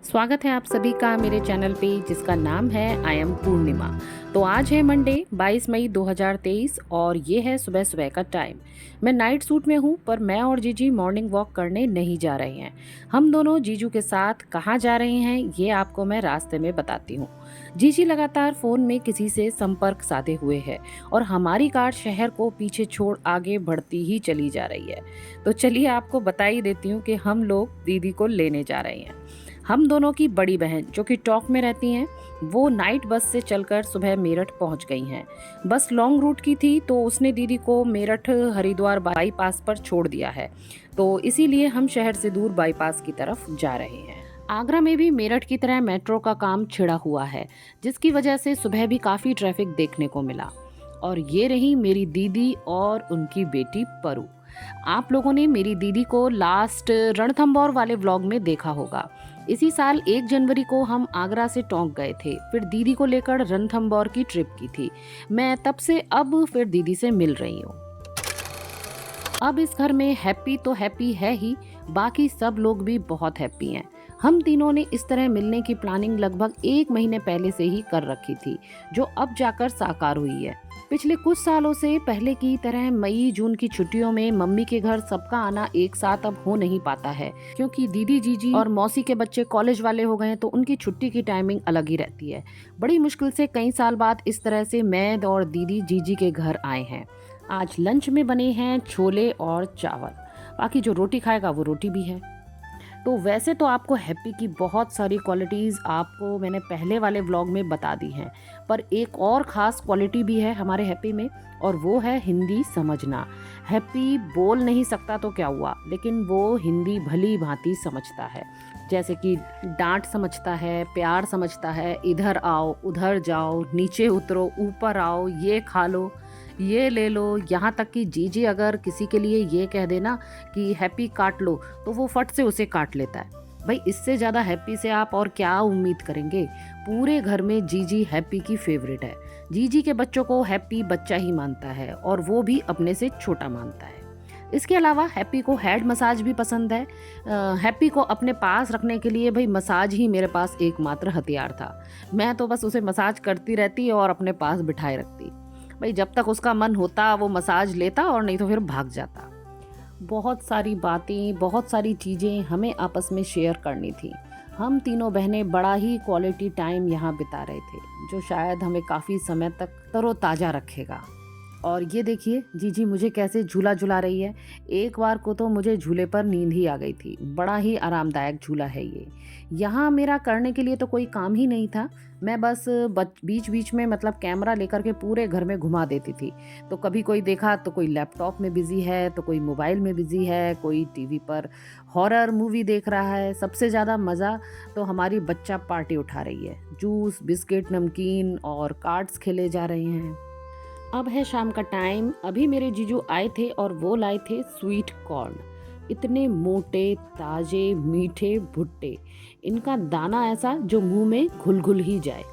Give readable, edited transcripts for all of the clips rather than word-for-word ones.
स्वागत है आप सभी का मेरे चैनल पे जिसका नाम है आई एम पूर्णिमा। तो आज है मंडे 22 मई 2023 और ये है सुबह सुबह का टाइम। मैं नाइट सूट में हूँ पर मैं और जीजी मॉर्निंग वॉक करने नहीं जा रहे हैं। हम दोनों जीजू के साथ कहाँ जा रहे हैं ये आपको मैं रास्ते में बताती हूँ। जीजी लगातार फ़ोन में किसी से संपर्क साधे हुए है और हमारी कार शहर को पीछे छोड़ आगे बढ़ती ही चली जा रही है। तो चलिए आपको बता ही देती हूँ कि हम लोग दीदी को लेने जा रहे हैं। हम दोनों की बड़ी बहन जो कि टॉक में रहती हैं वो नाइट बस से चलकर सुबह मेरठ पहुंच गई हैं। बस लॉन्ग रूट की थी तो उसने दीदी को मेरठ हरिद्वार बाईपास पर छोड़ दिया है, तो इसीलिए हम शहर से दूर बाईपास की तरफ जा रहे हैं। आगरा में भी मेरठ की तरह मेट्रो का काम छिड़ा हुआ है, जिसकी वजह से सुबह भी काफ़ी ट्रैफिक देखने को मिला। और ये रही मेरी दीदी और उनकी बेटी परू। आप लोगों ने मेरी दीदी को लास्ट रणथंभौर वाले व्लॉग में देखा होगा। इसी साल 1 जनवरी को हम आगरा से टोंक गए थे, फिर दीदी को लेकर रणथंभौर की ट्रिप की थी। मैं तब से अब फिर दीदी से मिल रही हूँ। अब इस घर में हैप्पी तो हैप्पी है ही, बाकी सब लोग भी बहुत हैप्पी हैं। हम तीनों ने इस तरह मिलने की प्लानिंग लगभग 1 महीने पहले से ही कर रखी थी, जो अब जाकर साकार हुई है। पिछले कुछ सालों से पहले की तरह मई जून की छुट्टियों में मम्मी के घर सबका आना एक साथ अब हो नहीं पाता है, क्योंकि दीदी जीजी और मौसी के बच्चे कॉलेज वाले हो गए हैं, तो उनकी छुट्टी की टाइमिंग अलग ही रहती है। बड़ी मुश्किल से कई साल बाद इस तरह से मैं और दीदी जीजी के घर आए हैं। आज लंच में बने हैं छोले और चावल, बाकी जो रोटी खाएगा वो रोटी भी है। तो वैसे तो आपको हैप्पी की बहुत सारी क्वालिटीज़ आपको मैंने पहले वाले व्लॉग में बता दी हैं, पर एक और ख़ास क्वालिटी भी है हमारे हैप्पी में, और वो है हिंदी समझना। हैप्पी बोल नहीं सकता तो क्या हुआ, लेकिन वो हिंदी भली भांति समझता है। जैसे कि डांट समझता है, प्यार समझता है, इधर आओ उधर जाओ, नीचे उतरो ऊपर आओ, ये खा लो ये ले लो, यहाँ तक कि जीजी अगर किसी के लिए ये कह देना कि हैप्पी काट लो तो वो फट से उसे काट लेता है। भाई इससे ज़्यादा हैप्पी से आप और क्या उम्मीद करेंगे। पूरे घर में जीजी हैप्पी की फेवरेट है। जीजी के बच्चों को हैप्पी बच्चा ही मानता है और वो भी अपने से छोटा मानता है। इसके अलावा हैप्पी को हेड मसाज भी पसंद है। हैप्पी को अपने पास रखने के लिए भाई मसाज ही मेरे पास एकमात्र हथियार था। मैं तो बस उसे मसाज करती रहती और अपने पास बिठाए रखती। भाई जब तक उसका मन होता वो मसाज लेता और नहीं तो फिर भाग जाता। बहुत सारी बातें, बहुत सारी चीज़ें हमें आपस में शेयर करनी थी। हम तीनों बहनें बड़ा ही क्वालिटी टाइम यहाँ बिता रहे थे, जो शायद हमें काफ़ी समय तक तरोताज़ा रखेगा। और ये देखिए जीजी मुझे कैसे झूला झुला रही है। एक बार को तो मुझे झूले पर नींद ही आ गई थी। बड़ा ही आरामदायक झूला है ये। यहाँ मेरा करने के लिए तो कोई काम ही नहीं था। मैं बस बीच बीच में मतलब कैमरा लेकर के पूरे घर में घुमा देती थी। तो कभी कोई देखा तो कोई लैपटॉप में बिजी है, तो कोई मोबाइल में बिजी है, कोई टीवी पर हॉरर मूवी देख रहा है। सबसे ज़्यादा मज़ा तो हमारी बच्चा पार्टी उठा रही है। जूस, बिस्किट, नमकीन और कार्ड्स खेले जा रहे हैं। अब है शाम का टाइम। अभी मेरे जीजू आए थे और वो लाए थे स्वीट कॉर्न। इतने मोटे ताजे मीठे भुट्टे, इनका दाना ऐसा जो मुंह में घुल घुल ही जाए।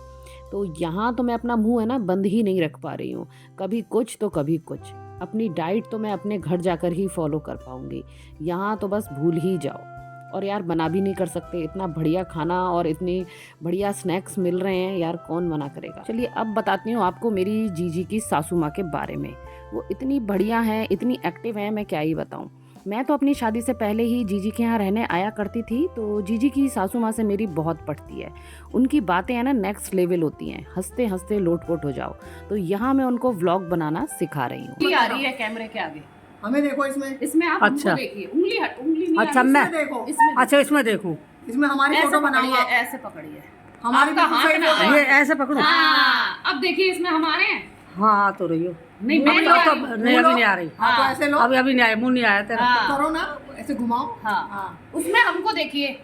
तो यहाँ तो मैं अपना मुंह है ना बंद ही नहीं रख पा रही हूँ। कभी कुछ तो कभी कुछ। अपनी डाइट तो मैं अपने घर जाकर ही फॉलो कर पाऊंगी, यहाँ तो बस भूल ही जाओ। और यार बना भी नहीं कर सकते, इतना बढ़िया खाना और इतने बढ़िया स्नैक्स मिल रहे हैं, यार कौन मना करेगा। चलिए अब बताती हूँ आपको मेरी जीजी की सासू माँ के बारे में। वो इतनी बढ़िया है, इतनी एक्टिव है, मैं क्या ही बताऊँ। मैं तो अपनी शादी से पहले ही जीजी के यहाँ रहने आया करती थी, तो जीजी की सासू माँ से मेरी बहुत पटती है। उनकी बातें हैं ना नेक्स्ट लेवल होती हैं, हंसते हंसते लोटपोट हो जाओ। तो यहाँ मैं उनको व्लॉग बनाना सिखा रही हूँ। आ रही है कैमरे के आगे, हमें देखो इसमें आप अच्छा देखिए, उंगली नहीं अच्छा मैं देखो अच्छा इसमें देखूं, इसमें हमारी फोटो बनाई है। ऐसे पकड़िए, हमारी आपका हाथ ना आए। ये ऐसे पकड़ूं? हाँ, अब देखिए इसमें हमारे हैं। हाँ तो रही हो। नहीं अभी मैं तो नहीं, अभी नहीं आ रही। हाँ, तो ऐसे लो, अभी नहीं आया, मुंह नहीं आया तेरा। करो ना, ऐसे घुमाओ। हाँ, उसमें हमको देखिए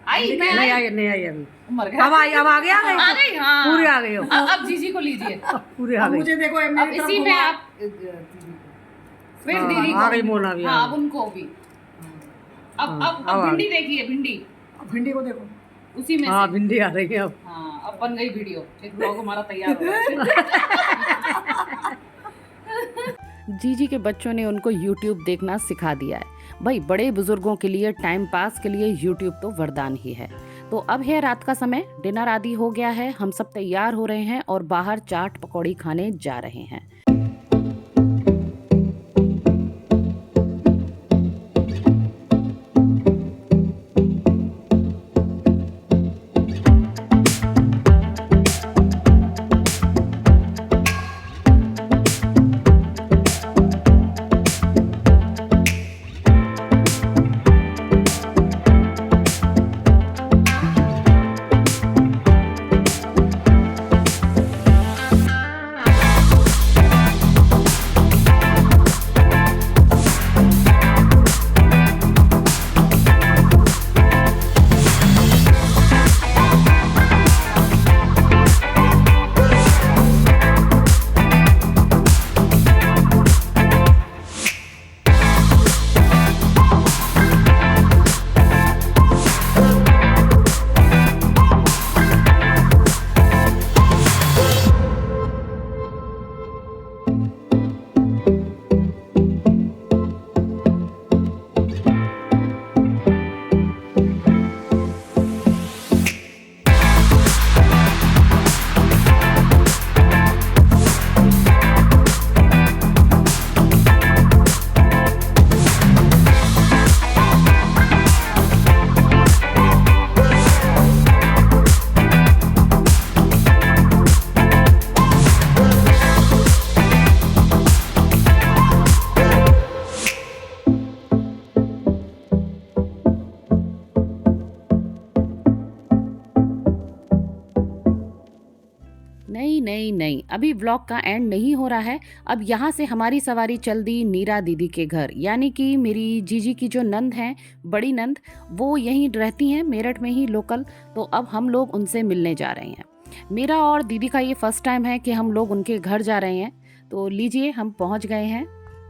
आई, मैं नहीं आई, नहीं आई अभी। मर गया। अब आई, अब आ गया, आ गई। हाँ, पूरी आ गई हो। अब जीजी को लीजिए। पूरी आ अब गई। मुझे देखो, अब मेरी तरफ इसी में घुमाओ। आप फिर हाँ, दीदी आ गई को, मोना भी। हाँ अब उनको भी। अब हाँ, अब अब आ भिंडी देखिए, भिंडी भिंडी को देखो, उसी में हाँ से। भिंडी आ रही है अब। हाँ अब बन गई वीडियो, एक ब्लॉग हमारा तैयार हो गया। जीजी के बच्चों ने उनको YouTube देखना सिखा दिया है। भाई बड़े बुजुर्गों के लिए टाइम पास के लिए YouTube तो वरदान ही है। तो अब है रात का समय, डिनर आदि हो गया है, हम सब तैयार हो रहे हैं और बाहर चाट पकौड़ी खाने जा रहे हैं। नहीं नहीं नहीं, अभी व्लॉग का एंड नहीं हो रहा है। अब यहाँ से हमारी सवारी चल दी नीरा दीदी के घर, यानी कि मेरी जीजी की जो नंद हैं, बड़ी नंद, वो यहीं रहती हैं मेरठ में ही लोकल। तो अब हम लोग उनसे मिलने जा रहे हैं। मेरा और दीदी का ये फर्स्ट टाइम है कि हम लोग उनके घर जा रहे हैं। तो लीजिए, हम पहुँच गए हैं।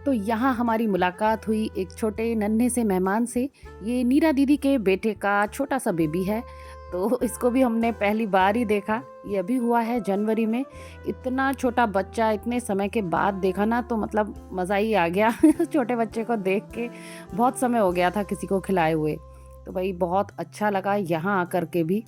तो यहाँ हमारी मुलाकात हुई एक छोटे नन्हे से मेहमान से। ये नीरा दीदी के बेटे का छोटा सा बेबी है, तो इसको भी हमने पहली बार ही देखा। ये अभी हुआ है जनवरी में। इतना छोटा बच्चा इतने समय के बाद देखा ना, तो मतलब मज़ा ही आ गया। छोटे बच्चे को देख के बहुत समय हो गया था किसी को खिलाए हुए, तो भाई बहुत अच्छा लगा यहाँ आकर के भी।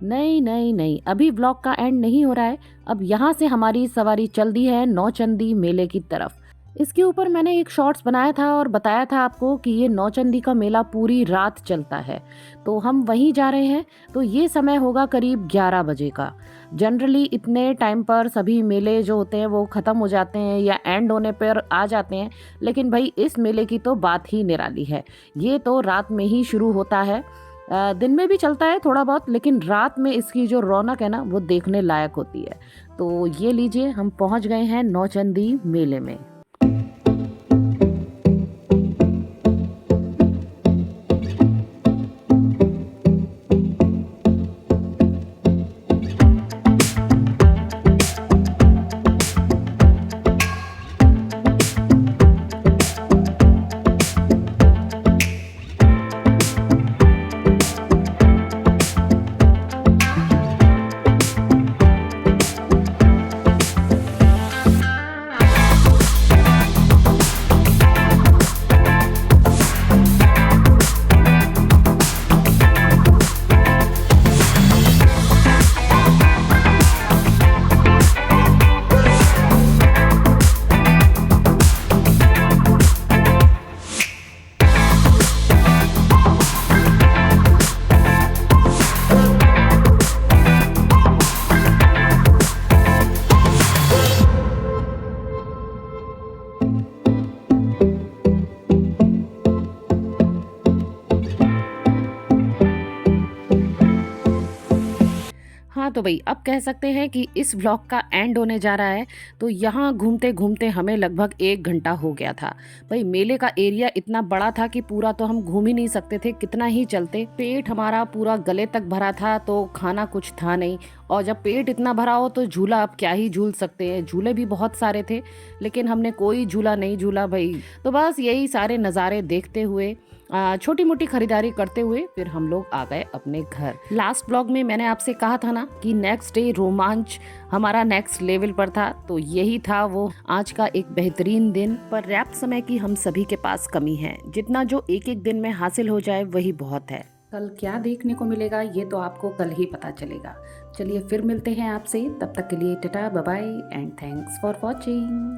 नहीं नहीं नहीं, अभी व्लॉग का एंड नहीं हो रहा है। अब यहाँ से हमारी सवारी चल दी है नौचंदी मेले की तरफ। इसके ऊपर मैंने एक शॉर्ट्स बनाया था और बताया था आपको कि ये नौचंदी का मेला पूरी रात चलता है, तो हम वहीं जा रहे हैं। तो ये समय होगा करीब 11 बजे का। जनरली इतने टाइम पर सभी मेले जो होते हैं वो ख़त्म हो जाते हैं या एंड होने पर आ जाते हैं, लेकिन भाई इस मेले की तो बात ही निराली है। ये तो रात में ही शुरू होता है। दिन में भी चलता है थोड़ा बहुत, लेकिन रात में इसकी जो रौनक है ना, वो देखने लायक होती है। तो ये लीजिए, हम पहुंच गए हैं नौचंदी मेले में। भाई अब कह सकते हैं कि इस व्लॉग का एंड होने जा रहा है। तो यहाँ घूमते घूमते हमें लगभग 1 घंटा हो गया था। भाई मेले का एरिया इतना बड़ा था कि पूरा तो हम घूम ही नहीं सकते थे, कितना ही चलते। पेट हमारा पूरा गले तक भरा था तो खाना कुछ था नहीं, और जब पेट इतना भरा हो तो झूला अब क्या ही झूल सकते हैं। झूले भी बहुत सारे थे लेकिन हमने कोई झूला नहीं झूला भाई। तो बस यही सारे नज़ारे देखते हुए छोटी मोटी खरीदारी करते हुए फिर हम लोग आ गए अपने घर। लास्ट ब्लॉग में मैंने आपसे कहा था ना कि नेक्स्ट डे रोमांच हमारा नेक्स्ट लेवल पर था, तो यही था वो आज का एक बेहतरीन दिन। पर पर्याप्त समय की हम सभी के पास कमी है, जितना जो एक एक दिन में हासिल हो जाए वही बहुत है। कल क्या देखने को मिलेगा ये तो आपको कल ही पता चलेगा। चलिए फिर मिलते हैं आपसे, तब तक के लिए tata bye bye and thanks for watching.